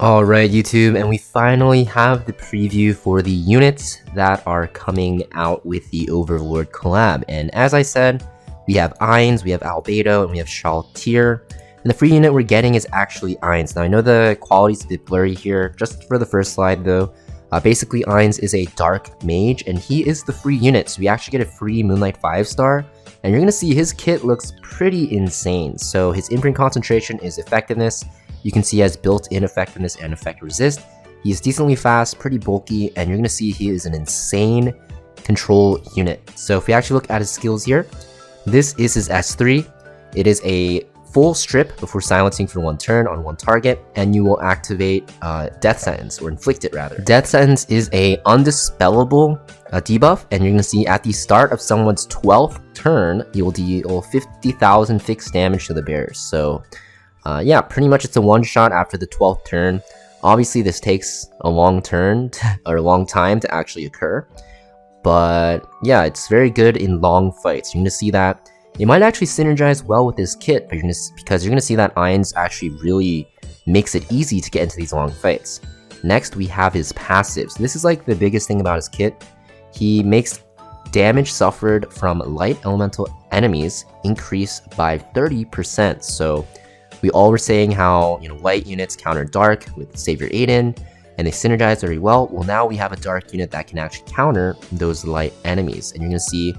Alright YouTube, and we finally have the preview for the units that are coming out with the Overlord collab. And as I said, we have Ainz, we have Albedo, and we have Shaler. And the free unit we're getting is actually Ainz. Now I know the quality's a bit blurry here, just for the first slide though. Basically Ainz is a dark mage, and he is the free unit, so we actually get a free Moonlight 5-star. And you're going to see his kit looks pretty insane. So his imprint concentration is effectiveness. You can see he has built-in effectiveness and effect resist. He is decently fast, pretty bulky, and you're going to see he is an insane control unit. So if we actually look at his skills here, this is his S3. It is a full strip before silencing for 1 turn on 1 target, and you will activate Death Sentence, or inflict it rather. Death Sentence is a undispellable debuff, and you're going to see at the start of someone's 12th turn, you will deal 50,000 fixed damage to the bearers. So yeah, pretty much it's a one-shot after the 12th turn. Obviously, this takes a long turn or a long time to actually occur, but yeah, it's very good in long fights. You're going to see that it might actually synergize well with this kit, but because you're going to see that Ainz actually really makes it easy to get into these long fights. Next, we have his passives. This is like the biggest thing about his kit. He makes damage suffered from light elemental enemies increase by 30%. So we all were saying how, light units counter dark with Savior Aiden, and they synergize very well. Well, now we have a dark unit that can actually counter those light enemies. And you're going to see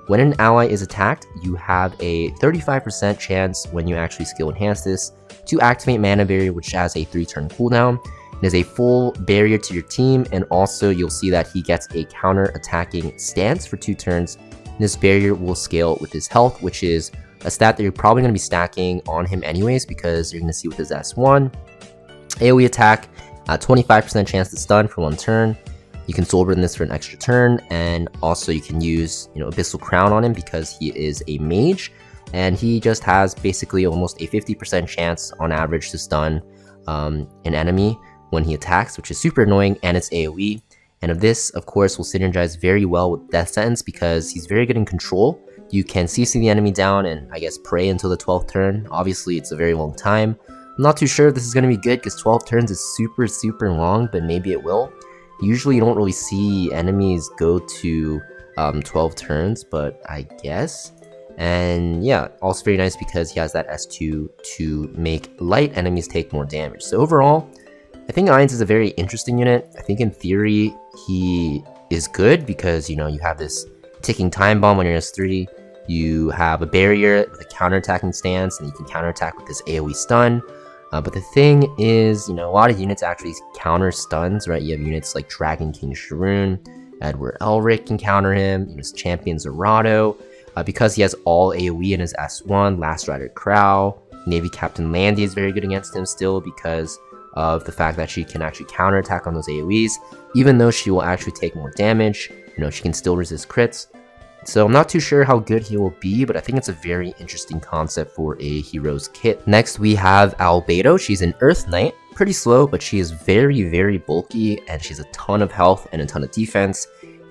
when an ally is attacked, you have a 35% chance when you actually skill enhance this to activate Mana Barrier, which has a 3-turn cooldown. It is a full barrier to your team, and also you'll see that he gets a counter-attacking stance for 2 turns. And this barrier will scale with his health, which is a stat that you're probably going to be stacking on him anyways, because you're going to see with his S1, AoE attack, 25% chance to stun for 1 turn. You can soul burn this for an extra turn, and also you can use Abyssal Crown on him because he is a mage, and he just has basically almost a 50% chance on average to stun an enemy when he attacks, which is super annoying, and it's AoE. And this, of course, will synergize very well with Death Sentence because he's very good in control. You can CC the enemy down and, I guess, pray until the 12th turn. Obviously, it's a very long time. I'm not too sure if this is going to be good because 12 turns is super, super long, but maybe it will. Usually, you don't really see enemies go to 12 turns, but I guess. And yeah, also very nice because he has that S2 to make light enemies take more damage. So overall, I think Ainz is a very interesting unit. I think in theory, he is good because, you have this ticking time bomb on your S3. You have a barrier with a counterattacking stance, and you can counterattack with this AoE stun. But the thing is, a lot of units actually counter stuns, right? You have units like Dragon King Sharoon, Edward Elric can counter him, his champion Zerato, because he has all AoE in his S1, Last Rider Crow. Navy Captain Landy is very good against him still because of the fact that she can actually counterattack on those AoEs. Even though she will actually take more damage, she can still resist crits. So I'm not too sure how good he will be, but I think it's a very interesting concept for a hero's kit. Next, we have Albedo. She's an Earth Knight, pretty slow, but she is very, very bulky, and she has a ton of health and a ton of defense,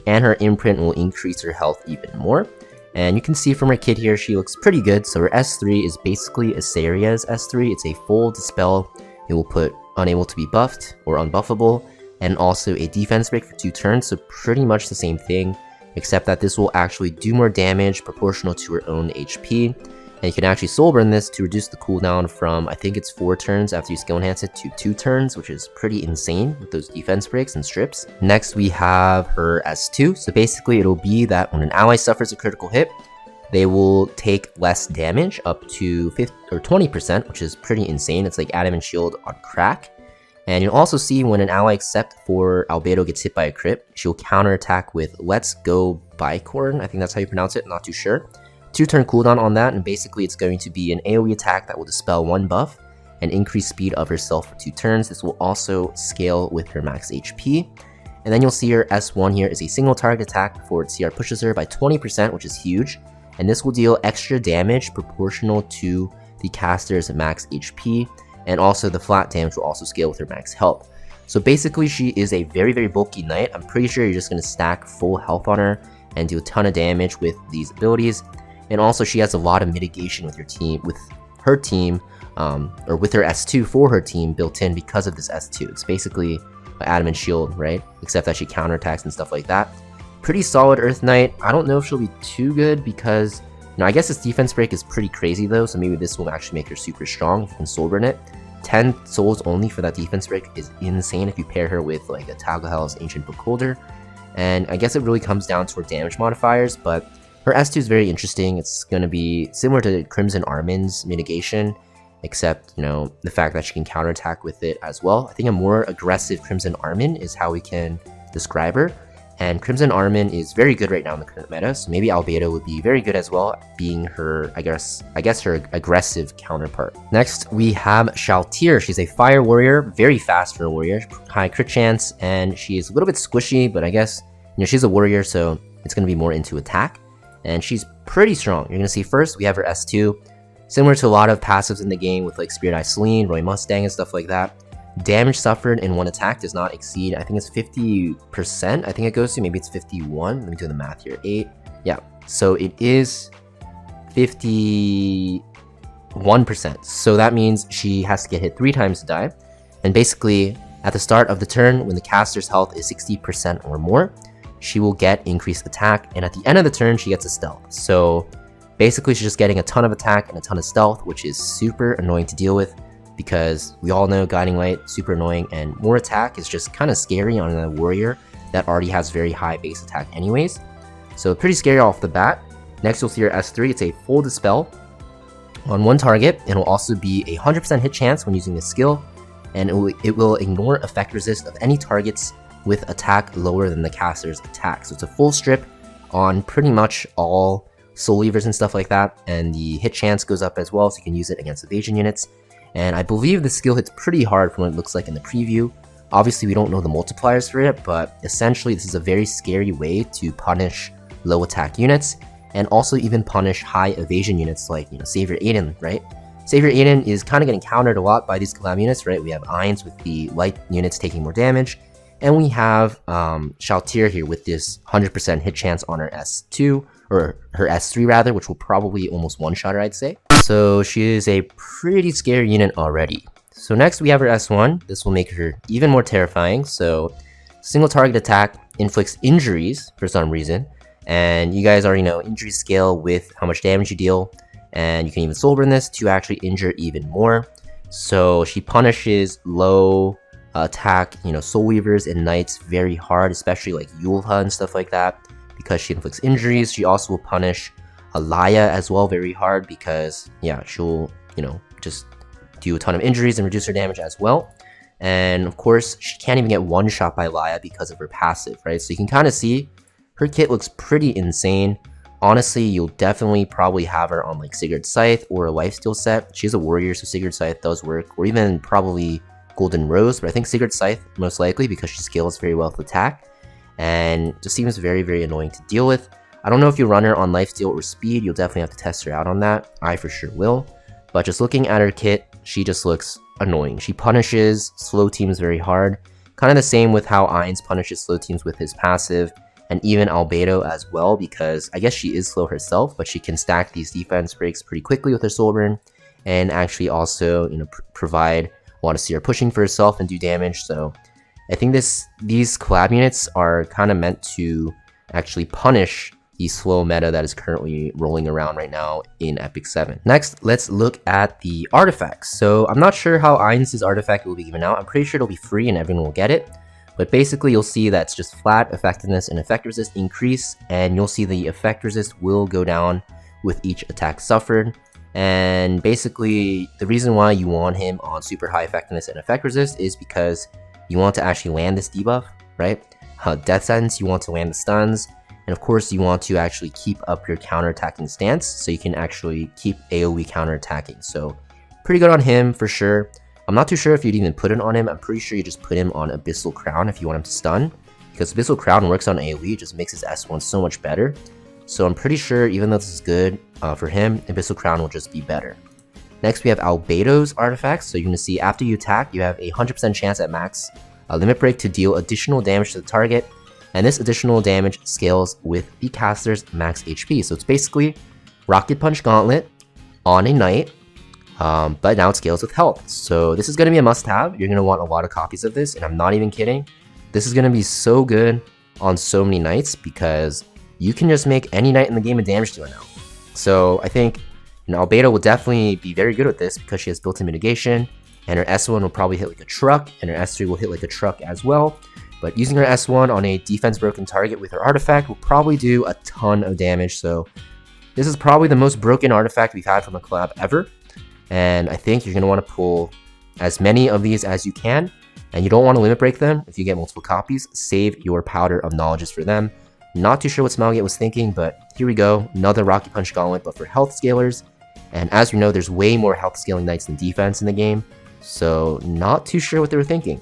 and her imprint will increase her health even more. And you can see from her kit here, she looks pretty good. So her S3 is basically Asaria's S3. It's a full dispel. It will put unable to be buffed or unbuffable, and also a defense break for 2 turns, so pretty much the same thing, except that this will actually do more damage proportional to her own HP. And you can actually soul burn this to reduce the cooldown from, I think it's 4 turns after you skill enhance it, to 2 turns, which is pretty insane with those defense breaks and strips. Next, we have her S2. So basically, it'll be that when an ally suffers a critical hit, they will take less damage, up to 50 or 20%, which is pretty insane. It's like Adamant Shield on crack. And you'll also see when an ally except for Albedo gets hit by a crit, she'll counterattack with Let's Go Bicorn. I think that's how you pronounce it, not too sure. 2-turn cooldown on that, and basically it's going to be an AoE attack that will dispel 1 buff and increase speed of herself for 2 turns. This will also scale with her max HP. And then you'll see her S1 here is a single target attack before its CR pushes her by 20%, which is huge. And this will deal extra damage proportional to the caster's max HP. And also the flat damage will also scale with her max health. So basically she is a very, very bulky knight. I'm pretty sure you're just going to stack full health on her and do a ton of damage with these abilities. And also she has a lot of mitigation with your team, with her team, or with her S2 for her team built in because of this S2. It's basically Adamant Shield, right? Except that she counterattacks and stuff like that. Pretty solid Earth Knight. I don't know if she'll be too good because, I guess this defense break is pretty crazy though, so maybe this will actually make her super strong if you can soul burn it. 10 souls only for that defense break is insane if you pair her with like a Tagelhel's Ancient Book Holder. And I guess it really comes down to her damage modifiers, but her S2 is very interesting. It's going to be similar to Crimson Armin's mitigation, except, the fact that she can counterattack with it as well. I think a more aggressive Crimson Armin is how we can describe her. And Crimson Armin is very good right now in the current meta, so maybe Albedo would be very good as well, being her, I guess her aggressive counterpart. Next, we have Shaler. She's a fire warrior, very fast for a warrior, high crit chance, and she's a little bit squishy, but I guess, she's a warrior, so it's going to be more into attack. And she's pretty strong. You're going to see first, we have her S2, similar to a lot of passives in the game with like Spirit Eye Celine, Roy Mustang, and stuff like that. Damage suffered in one attack does not exceed, I think it's 50%, I think it goes to, maybe it's 51, let me do the math here, 8, yeah, so it is 51%, so that means she has to get hit 3 times to die, and basically, at the start of the turn, when the caster's health is 60% or more, she will get increased attack, and at the end of the turn, she gets a stealth, so basically she's just getting a ton of attack and a ton of stealth, which is super annoying to deal with, because we all know Guiding Light, super annoying, and more attack is just kind of scary on a warrior that already has very high base attack anyways. So pretty scary off the bat. Next you'll see your S3, it's a full dispel on one target, and it will also be a 100% hit chance when using this skill, and it will ignore effect resist of any targets with attack lower than the caster's attack. So it's a full strip on pretty much all Soul Weavers and stuff like that, and the hit chance goes up as well, so you can use it against evasion units. And I believe the skill hits pretty hard from what it looks like in the preview. Obviously, we don't know the multipliers for it, but essentially this is a very scary way to punish low attack units, and also even punish high evasion units like, Savior Aiden, right? Savior Aiden is kind of getting countered a lot by these collab units, right? We have Ainz with the light units taking more damage, and we have Shaler here with this 100% hit chance on her S2, or her S3 rather, which will probably almost one-shot her, I'd say. So she is a pretty scary unit already. So next we have her S1. This will make her even more terrifying. So single target attack inflicts injuries for some reason. And you guys already know injury scale with how much damage you deal. And you can even soul burn this to actually injure even more. So she punishes low attack, Soul Weavers and Knights very hard, especially like Yulha and stuff like that, because she inflicts injuries. She also will punish Alaya as well very hard because, yeah, she'll, just do a ton of injuries and reduce her damage as well. And of course, she can't even get one shot by Alaya because of her passive, right? So you can kind of see her kit looks pretty insane. Honestly, you'll definitely probably have her on like Sigurd's Scythe or a Lifesteal set. She's a warrior, so Sigurd's Scythe does work, or even probably Golden Rose, but I think Sigurd's Scythe most likely because she scales very well with attack, and just seems very, very annoying to deal with. I don't know if you run her on lifesteal or speed, you'll definitely have to test her out on that. I for sure will. But just looking at her kit, she just looks annoying. She punishes slow teams very hard. Kind of the same with how Ainz punishes slow teams with his passive, and even Albedo as well, because I guess she is slow herself, but she can stack these defense breaks pretty quickly with her soul burn, and actually also, provide a lot of CR pushing for herself and do damage. So I think these collab units are kind of meant to actually punish the slow meta that is currently rolling around right now in Epic 7. Next, let's look at the artifacts. So I'm not sure how Ainz's artifact will be given out. I'm pretty sure it'll be free and everyone will get it. But basically you'll see that it's just flat effectiveness and effect resist increase, and you'll see the effect resist will go down with each attack suffered. And basically the reason why you want him on super high effectiveness and effect resist is because you want to actually land this debuff, right? Death Sentence, you want to land the stuns, and of course you want to actually keep up your counterattacking stance so you can actually keep AoE counterattacking. So pretty good on him for sure. I'm not too sure if you'd even put it on him. I'm pretty sure you just put him on Abyssal Crown if you want him to stun, because Abyssal Crown works on AoE, it just makes his S1 so much better. So I'm pretty sure even though this is good for him, Abyssal Crown will just be better. Next we have Albedo's artifacts. So you're going to see after you attack, you have a 100% chance at max limit break to deal additional damage to the target, and this additional damage scales with the caster's max HP. So it's basically Rocket Punch Gauntlet on a Knight, but now it scales with health. So this is going to be a must-have. You're going to want a lot of copies of this, and I'm not even kidding. This is going to be so good on so many knights because you can just make any knight in the game a damage dealer now. So I think Albedo will definitely be very good with this because she has built-in mitigation, and her S1 will probably hit like a truck, and her S3 will hit like a truck as well. But using her S1 on a defense broken target with her artifact will probably do a ton of damage. So this is probably the most broken artifact we've had from a collab ever. And I think you're going to want to pull as many of these as you can. And you don't want to limit break them if you get multiple copies. Save your powder of knowledges for them. Not too sure what Smilegate was thinking, but here we go. Another Rocky Punch Gauntlet, but for health scalers. And as we know, there's way more health scaling knights than defense in the game. So not too sure what they were thinking.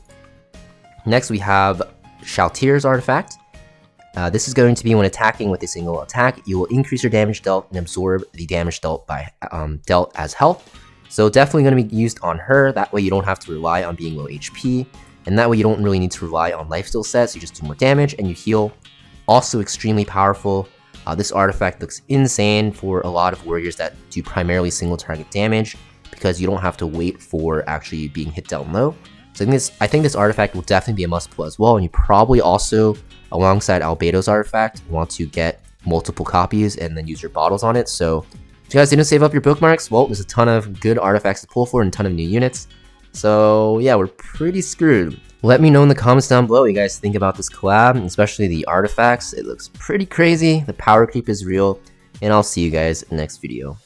Next, we have Shaltyr's artifact. This is going to be when attacking with a single attack, you will increase your damage dealt and absorb the damage dealt by dealt as health. So definitely going to be used on her. That way you don't have to rely on being low HP, and that way you don't really need to rely on lifesteal sets. You just do more damage and you heal. Also extremely powerful. This artifact looks insane for a lot of warriors that do primarily single target damage because you don't have to wait for actually being hit down low. So I think this artifact will definitely be a must pull as well, and you probably also, alongside Albedo's artifact, want to get multiple copies and then use your bottles on it. So if you guys didn't save up your bookmarks, well, there's a ton of good artifacts to pull for and a ton of new units. So yeah, we're pretty screwed. Let me know in the comments down below what you guys think about this collab, especially the artifacts. It looks pretty crazy, the power creep is real, and I'll see you guys in the next video.